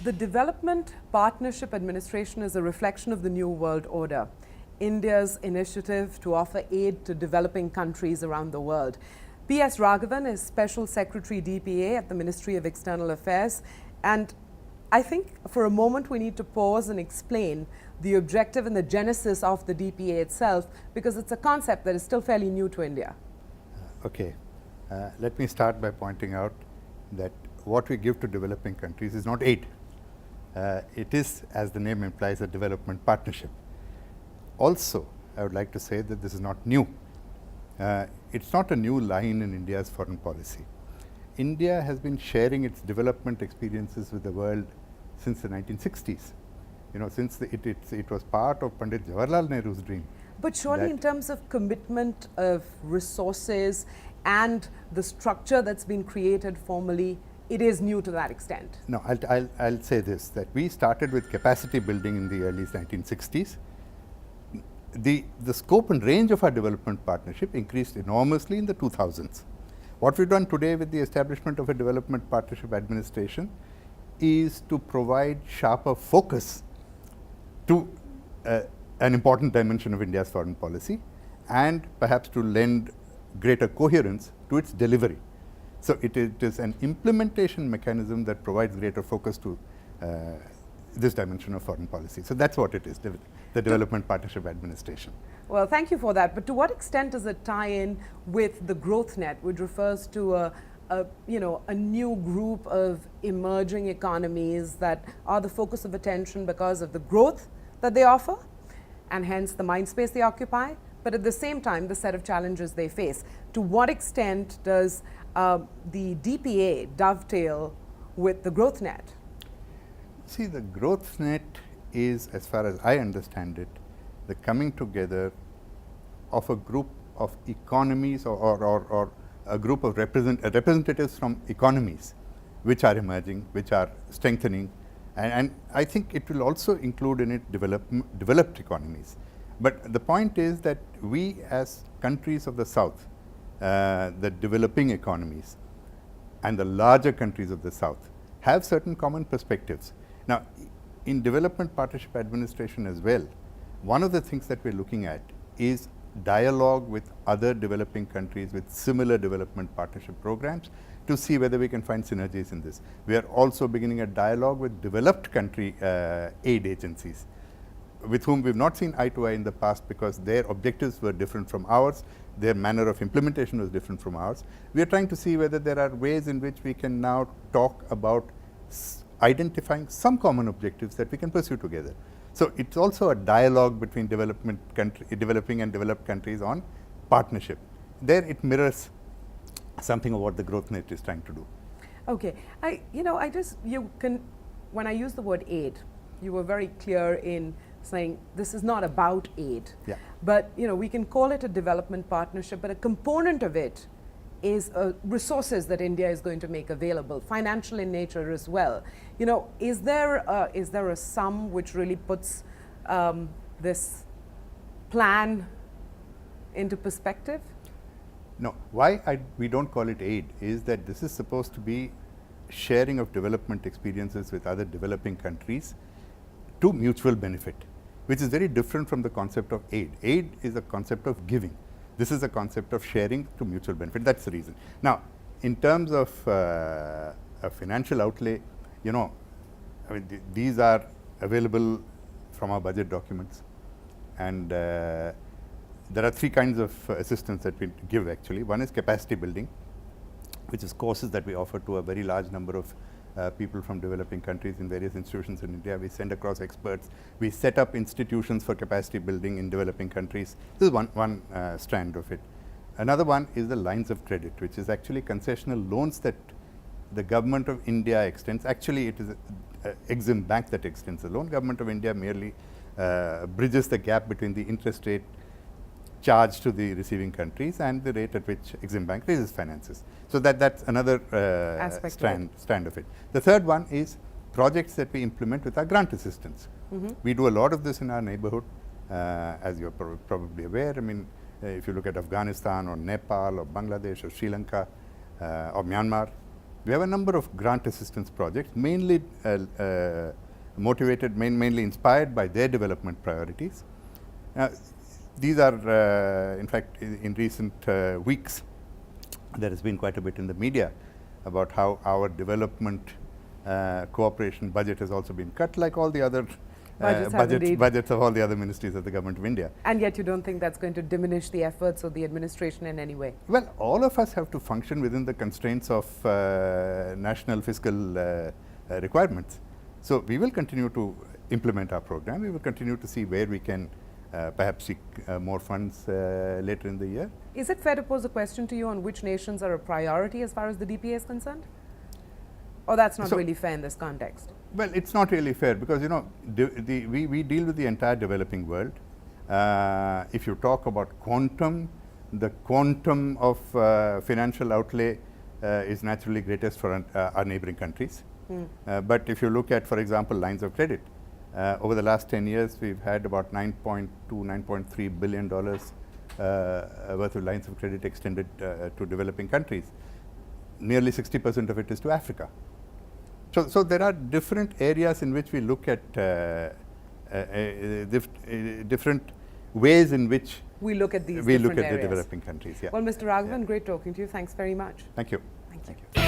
The Development Partnership Administration is a reflection of the New World Order, India's initiative to offer aid to developing countries around the world. P.S. Raghavan is Special Secretary DPA at the Ministry of External Affairs, and I think for a moment we need to pause and explain the objective and the genesis of the DPA itself, because it's a concept that is still fairly new to India. Okay. Let me start by pointing out that what we give to developing countries is not aid. It is, as the name implies, a development partnership. Also, I would like to say that this is not new. It's not a new line in India's foreign policy. India has been sharing its development experiences with the world since the 1960s. You know, since it was part of Pandit Jawaharlal Nehru's dream. But surely in terms of commitment of resources and the structure that's been created formally, it is new to that extent. No, I'll say this, that we started with capacity building in the early 1960s. The scope and range of our development partnership increased enormously in the 2000s. What we've done today with the establishment of a development partnership administration is to provide sharper focus to an important dimension of India's foreign policy, and perhaps to lend greater coherence to its delivery. So it is an implementation mechanism that provides greater focus to this dimension of foreign policy. So that's what it is, the Development Partnership Administration. Well, thank you for that. But to what extent does it tie in with the Growth Net, which refers to a new group of emerging economies that are the focus of attention because of the growth that they offer, and hence the mind space they occupy, but at the same time the set of challenges they face? To what extent does the DPA dovetail with the Growth Net? See, the Growth Net is, as far as I understand it, the coming together of a group of economies or a group of representatives from economies which are emerging, which are strengthening, and I think it will also include in it developed economies. But the point is that we, as countries of the South, the developing economies and the larger countries of the South, have certain common perspectives. Now, in Development Partnership Administration as well, one of the things that we're looking at is dialogue with other developing countries with similar development partnership programs to see whether we can find synergies in this. We are also beginning a dialogue with developed country aid agencies, with whom we've not seen eye to eye in the past because their objectives were different from ours, their manner of implementation was different from ours. We are trying to see whether there are ways in which we can now talk about identifying some common objectives that we can pursue together. So it's also a dialogue between developing and developed countries on partnership. There it mirrors something of what the Growth Net is trying to do. Okay, when I use the word aid, you were very clear in saying this is not about aid. Yeah. But we can call it a development partnership, but a component of it is resources that India is going to make available, financial in nature as well. Is there a sum which really puts this plan into perspective? No, why we don't call it aid is that this is supposed to be sharing of development experiences with other developing countries to mutual benefit, which is very different from the concept of aid. Aid is a concept of giving. This is a concept of sharing to mutual benefit. That's the reason. Now, in terms of a financial outlay, these are available from our budget documents, and there are three kinds of assistance that we give actually. One is capacity building, which is courses that we offer to a very large number of people from developing countries in various institutions in India. We send across experts. We set up institutions for capacity building in developing countries. This is one strand of it. Another one is the lines of credit, which is actually concessional loans that the Government of India extends. Actually, it is Exim Bank that extends the loan. Government of India merely bridges the gap between the interest rate charged to the receiving countries and the rate at which Exim Bank raises finances. So that's another strand of it. The third one is projects that we implement with our grant assistance. We do a lot of this in our neighborhood, as you're probably aware. I mean, if you look at Afghanistan or Nepal or Bangladesh or Sri Lanka or Myanmar, We have a number of grant assistance projects, mainly motivated, mainly inspired by their development priorities. These are, in fact, in recent weeks, there has been quite a bit in the media about how our development cooperation budget has also been cut, like all the other budgets of all the other ministries of the Government of India. And yet you don't think that's going to diminish the efforts of the administration in any way? Well, all of us have to function within the constraints of national fiscal requirements. So we will continue to implement our program. We will continue to see where we can perhaps seek more funds later in the year. Is it fair to pose a question to you on which nations are a priority as far as the DPA is concerned? Or that's not really fair in this context? Well, it's not really fair because, you know, we deal with the entire developing world. If you talk about quantum, the quantum of financial outlay is naturally greatest for our neighboring countries. But if you look at, for example, lines of credit, over the last 10 years, we've had about $9.2, $9.3 billion worth of lines of credit extended to developing countries. Nearly 60% of it is to Africa. So there are different areas in which we look at different ways in which we look at these the areas. developing countries. Yeah. Well, Mr. Raghavan, great talking to you. Thanks very much. Thank you. Thank you.